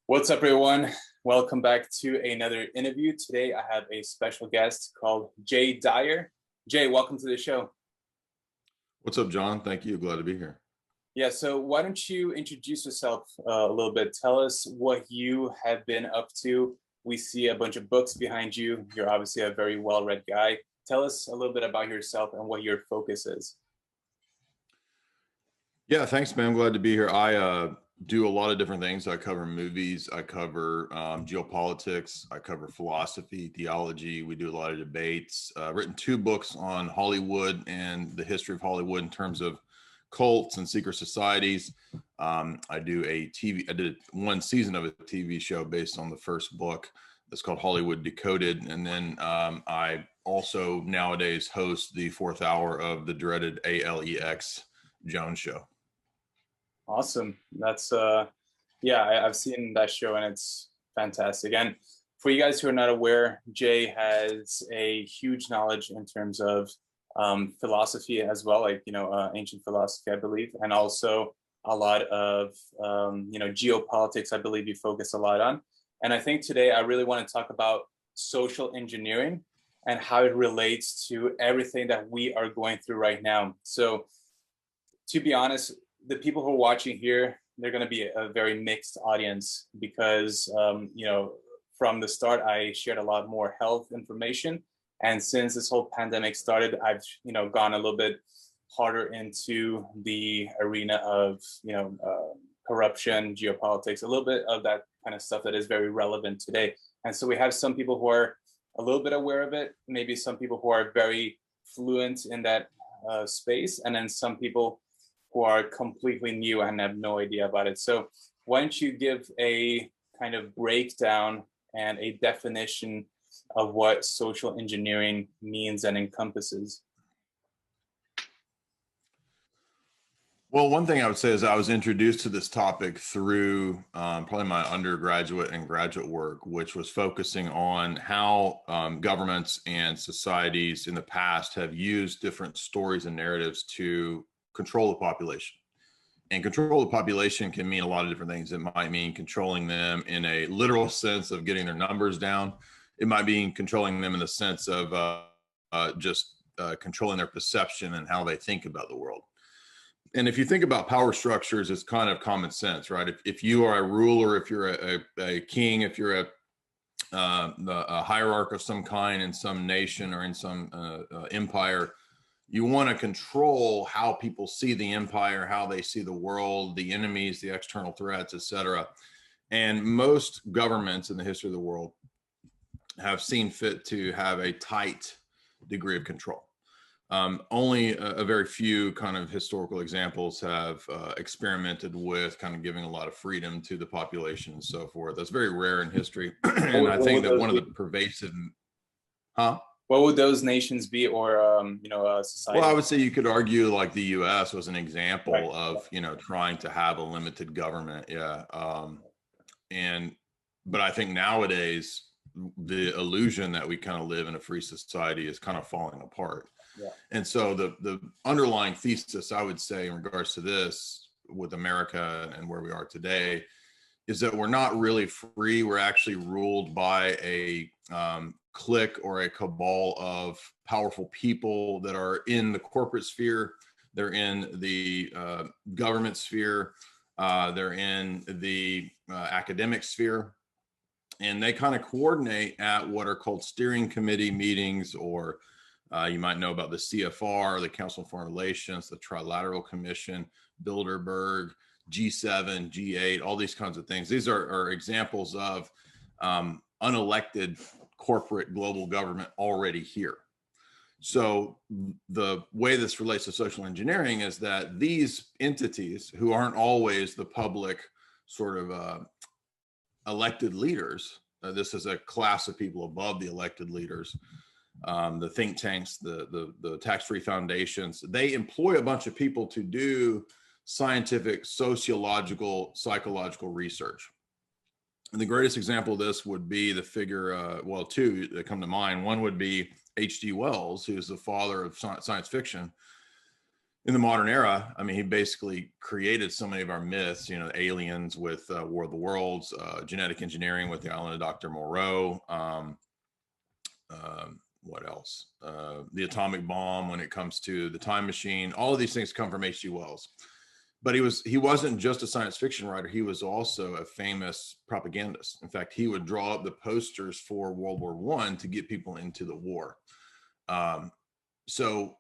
What's up, everyone? Welcome back to another interview. Today, I have a special guest called Jay Dyer. Jay, welcome to the show. What's up, John? Thank you. Glad to be here. Yeah, so why don't you introduce yourself a little bit? Tell us what you have been up to. We see a bunch of books behind you. You're obviously a very well-read guy. Tell us a little bit about yourself and what your focus is. Yeah, thanks, man. I'm glad to be here. I do a lot of different things. I cover movies, I cover geopolitics, I cover philosophy, theology. We do a lot of debates. Written two books on Hollywood and the history of Hollywood in terms of cults and secret societies. I did one season of a TV show based on the first book that's called Hollywood Decoded. And then I also nowadays host the fourth hour of the dreaded ALEX Jones show. Awesome. That's I've seen that show and it's fantastic. And for you guys who are not aware, Jay has a huge knowledge in terms of philosophy as well, ancient philosophy, I believe, and also a lot of geopolitics. I believe you focus a lot on. And I think today I really want to talk about social engineering and how it relates to everything that we are going through right now. So, to be honest, the people who are watching here, they're going to be a very mixed audience because, from the start, I shared a lot more health information. And since this whole pandemic started, I've, gone a little bit harder into the arena of, corruption, geopolitics, a little bit of that kind of stuff that is very relevant today. And so we have some people who are a little bit aware of it, maybe some people who are very fluent in that space, and then some people who are completely new and have no idea about it. So why don't you give a kind of breakdown and a definition of what social engineering means and encompasses? Well, one thing I would say is I was introduced to this topic through probably my undergraduate and graduate work, which was focusing on how governments and societies in the past have used different stories and narratives to control the population. And control the population can mean a lot of different things. It might mean controlling them in a literal sense of getting their numbers down. It might mean controlling them in the sense of just controlling their perception and how they think about the world. And if you think about power structures, it's kind of common sense, right? If you are a ruler, if you're a king, if you're a hierarch of some kind in some nation or in some empire, you want to control how people see the empire, how they see the world, the enemies, the external threats, etc. And most governments in the history of the world have seen fit to have a tight degree of control. Only a very few kind of historical examples have experimented with kind of giving a lot of freedom to the population and so forth. That's very rare in history. And I think that one of the pervasive, What would those nations be, or society? Well, I would say you could argue like the U.S. was an example of trying to have a limited government, but I think nowadays the illusion that we kind of live in a free society is kind of falling apart. Yeah. And so the underlying thesis, I would say, in regards to this with America and where we are today, is that we're not really free. We're actually ruled by a clique or a cabal of powerful people that are in the corporate sphere. They're in the government sphere. They're in the academic sphere. And they kind of coordinate at what are called steering committee meetings, or you might know about the CFR, the Council on Foreign Relations, the Trilateral Commission, Bilderberg, G7, G8, all these kinds of things. These are examples of unelected corporate global government already here. So the way this relates to social engineering is that these entities, who aren't always the public sort of elected leaders, this is a class of people above the elected leaders, the think tanks, the tax-free foundations, they employ a bunch of people to do scientific, sociological, psychological research. And the greatest example of this would be the figure, two that come to mind. One would be H.G. Wells, who's the father of science fiction. in the modern era, I mean, he basically created so many of our myths, aliens with War of the Worlds, genetic engineering with the island of Dr. Moreau. What else? The atomic bomb when it comes to the time machine. All of these things come from H.G. Wells. But he wasn't just a science fiction writer. He was also a famous propagandist. In fact, he would draw up the posters for World War I to get people into the war. So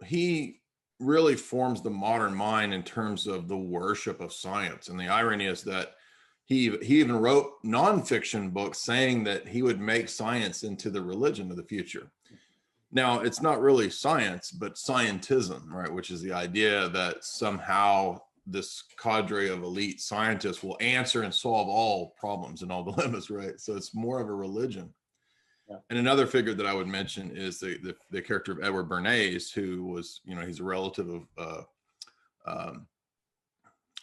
he really forms the modern mind in terms of the worship of science. And the irony is that he even wrote nonfiction books saying that he would make science into the religion of the future. Now, it's not really science, but scientism, right? Which is the idea that somehow this cadre of elite scientists will answer and solve all problems and all dilemmas, right? So it's more of a religion. Yeah. And another figure that I would mention is the character of Edward Bernays, who was, he's a relative of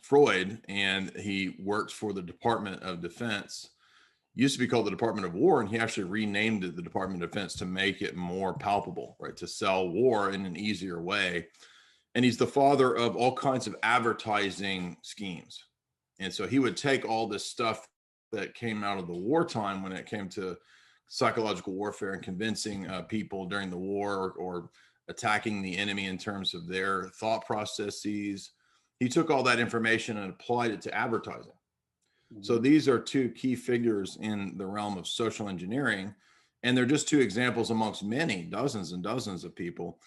Freud, and he works for the Department of Defense. Used to be called the Department of War, and he actually renamed it the Department of Defense to make it more palpable, right? To sell war in an easier way. And he's the father of all kinds of advertising schemes. And so he would take all this stuff that came out of the wartime when it came to psychological warfare and convincing people during the war or attacking the enemy in terms of their thought processes. He took all that information and applied it to advertising. So these are two key figures in the realm of social engineering. And they're just two examples amongst many, dozens and dozens of people,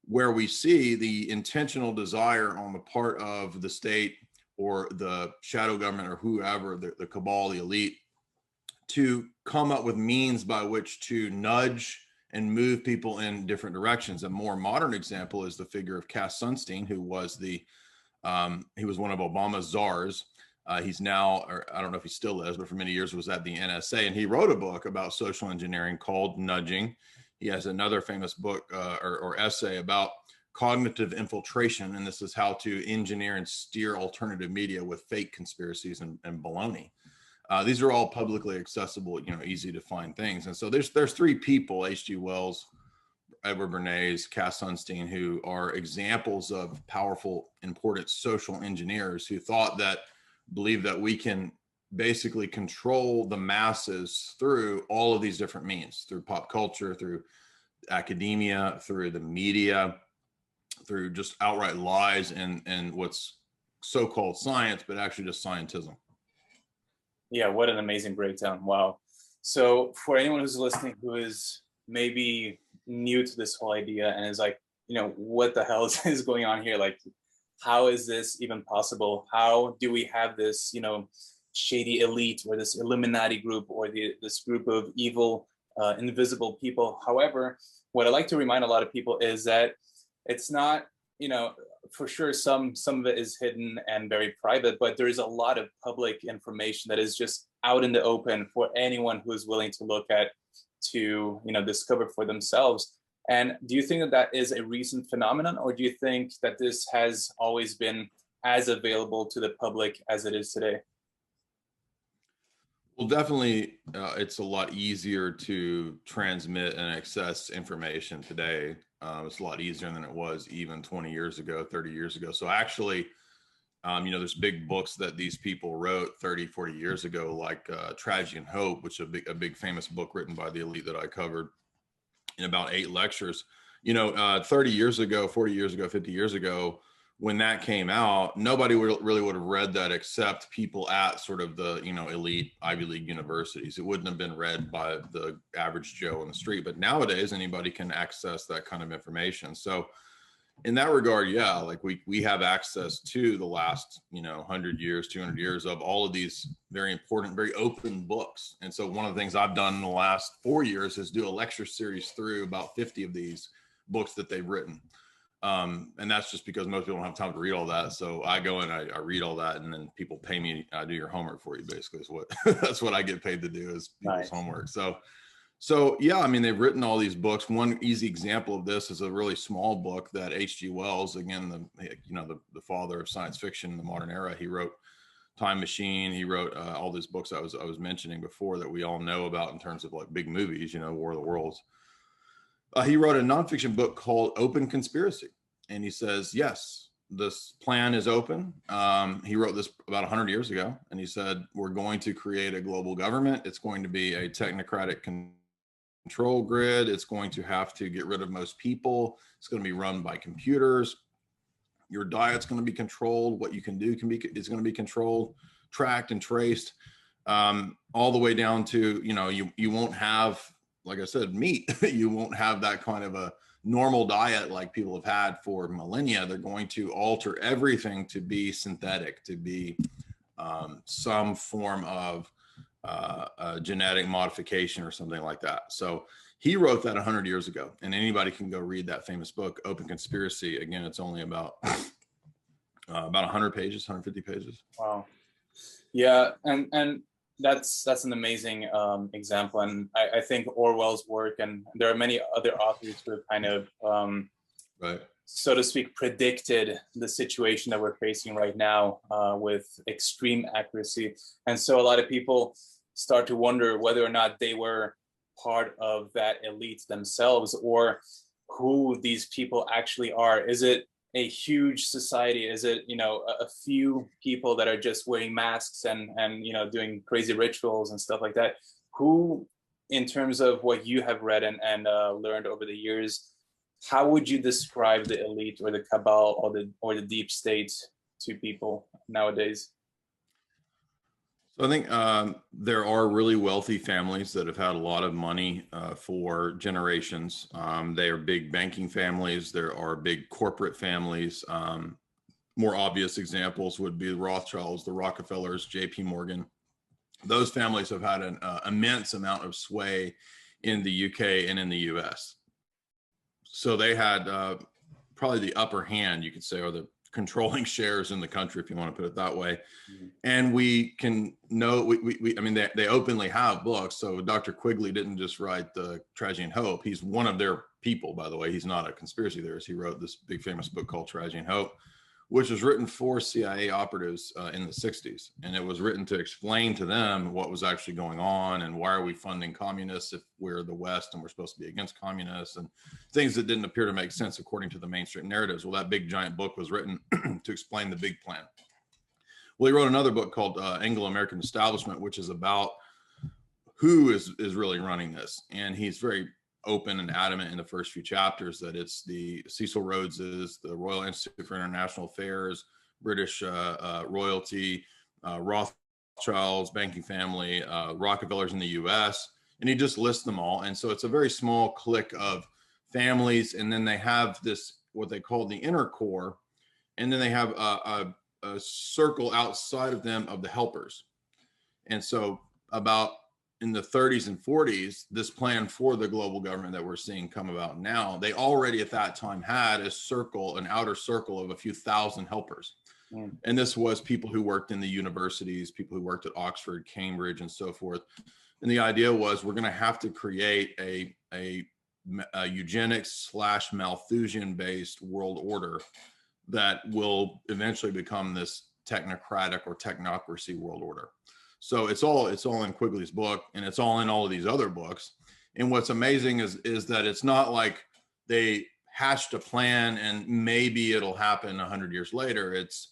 where we see the intentional desire on the part of the state or the shadow government or whoever, the cabal, the elite, to come up with means by which to nudge and move people in different directions. A more modern example is the figure of Cass Sunstein, who was he was one of Obama's czars. He's now, or I don't know if he still is, but for many years was at the NSA, and he wrote a book about social engineering called Nudging. He has another famous book or essay about cognitive infiltration, and this is how to engineer and steer alternative media with fake conspiracies and baloney. These are all publicly accessible, easy to find things. And so there's three people, H.G. Wells, Edward Bernays, Cass Sunstein, who are examples of powerful, important social engineers who believe that we can basically control the masses through all of these different means, through pop culture, through academia, through the media, through just outright lies and what's so-called science, but actually just scientism. Yeah, what an amazing breakdown. Wow. So for anyone who's listening who is maybe new to this whole idea and is like, what the hell is going on here? Like, how is this even possible? How do we have this, shady elite or this Illuminati group or this group of evil, invisible people? However, what I like to remind a lot of people is that it's not, for sure, some of it is hidden and very private, but there is a lot of public information that is just out in the open for anyone who is willing to look at, to discover for themselves. And do you think that is a recent phenomenon, or do you think that this has always been as available to the public as it is today? Well, definitely, it's a lot easier to transmit and access information today. It's a lot easier than it was even 20 years ago, 30 years ago. So actually, there's big books that these people wrote 30, 40 years ago, like Tragedy and Hope, which is a big famous book written by the elite that I covered in about 8 lectures. 30 years ago, 40 years ago, 50 years ago, when that came out, nobody really would have read that except people at sort of the, elite Ivy League universities. It wouldn't have been read by the average Joe on the street. But nowadays, anybody can access that kind of information. So in that regard, yeah, like we have access to the last, 100 years, 200 years of all of these very important, very open books. And so one of the things I've done in the last 4 years is do a lecture series through about 50 of these books that they've written. And that's just because most people don't have time to read all that. So I go and I read all that, and then people pay me. I do your homework for you, basically, is what that's what I get paid to do, is people's homework. So yeah, I mean, they've written all these books. One easy example of this is a really small book that H.G. Wells, again, the father of science fiction in the modern era, he wrote Time Machine. He wrote all these books I was mentioning before that we all know about in terms of like big movies, War of the Worlds. He wrote a nonfiction book called Open Conspiracy. And he says, yes, this plan is open. He wrote this about 100 years ago, and he said, we're going to create a global government. It's going to be a technocratic control grid. It's going to have to get rid of most people. It's going to be run by computers. Your diet's going to be controlled. What you can do is going to be controlled, tracked, and traced, all the way down to, you won't have, like I said, meat. You won't have that kind of a normal diet like people have had for millennia. They're going to alter everything to be synthetic, to be some form of genetic modification or something like that. So he wrote that 100 years ago, and anybody can go read that famous book, Open Conspiracy. Again, it's only about 100 pages, 150 pages. Wow. Yeah, and that's an amazing example, and I think Orwell's work, and there are many other authors who have kind of right, so to speak, predicted the situation that we're facing right now with extreme accuracy. And so a lot of people start to wonder whether or not they were part of that elite themselves, or who these people actually are. Is it a huge society? Is it, a few people that are just wearing masks and doing crazy rituals and stuff like that? Who, in terms of what you have read and learned over the years, how would you describe the elite or the cabal or the deep state to people nowadays? So I think there are really wealthy families that have had a lot of money for generations. They are big banking families. There are big corporate families. More obvious examples would be the Rothschilds, the Rockefellers, J.P. Morgan. Those families have had an immense amount of sway in the UK and in the US. So they had probably the upper hand, you could say, or the controlling shares in the country, if you want to put it that way. Mm-hmm. And we can know, I mean, they openly have books. So Dr. Quigley didn't just write the Tragedy and Hope. He's one of their people, by the way. He's not a conspiracy theorist. He wrote this big famous book called Tragedy and Hope, which was written for CIA operatives in the 60s. And it was written to explain to them what was actually going on and why are we funding communists if we're the West and we're supposed to be against communists, and things that didn't appear to make sense according to the mainstream narratives. Well, that big giant book was written to explain the big plan. Well, he wrote another book called Anglo-American Establishment, which is about who is really running this. And he's very open and adamant in the first few chapters that it's the Cecil Rhodeses, the Royal Institute for International Affairs, British royalty, Rothschilds, banking family, Rockefellers in the US, and he just lists them all. And so it's a very small clique of families, and then they have this, what they call the inner core, and then they have a circle outside of them of the helpers. And so about in the 30s and 40s, this plan for the global government that we're seeing come about now, they already at that time had a circle, an outer circle of a few thousand helpers. Mm. And this was people who worked in the universities, people who worked at Oxford, Cambridge, and so forth. And the idea was we're going to have to create a eugenics / Malthusian-based world order that will eventually become this technocratic or technocracy world order. So it's all in Quigley's book, and it's all in all of these other books. And what's amazing is that it's not like they hatched a plan and maybe it'll happen 100 years later. It's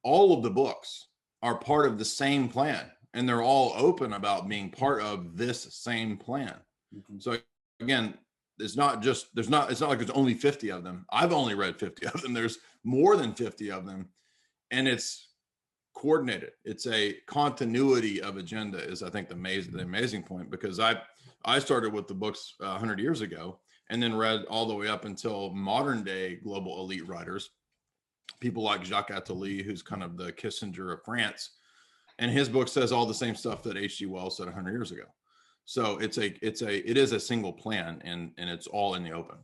all of the books are part of the same plan, and they're all open about being part of this same plan. Mm-hmm. So again, it's not like there's only 50 of them. I've only read 50 of them. There's more than 50 of them, and it's coordinated. It's a continuity of agenda is, I think, the amazing point, because I started with the books 100 years ago and then read all the way up until modern day global elite writers, people like Jacques Attali, who's kind of the Kissinger of France, and his book says all the same stuff that H.G. Wells said 100 years ago. So it is a single plan, and it's all in the open.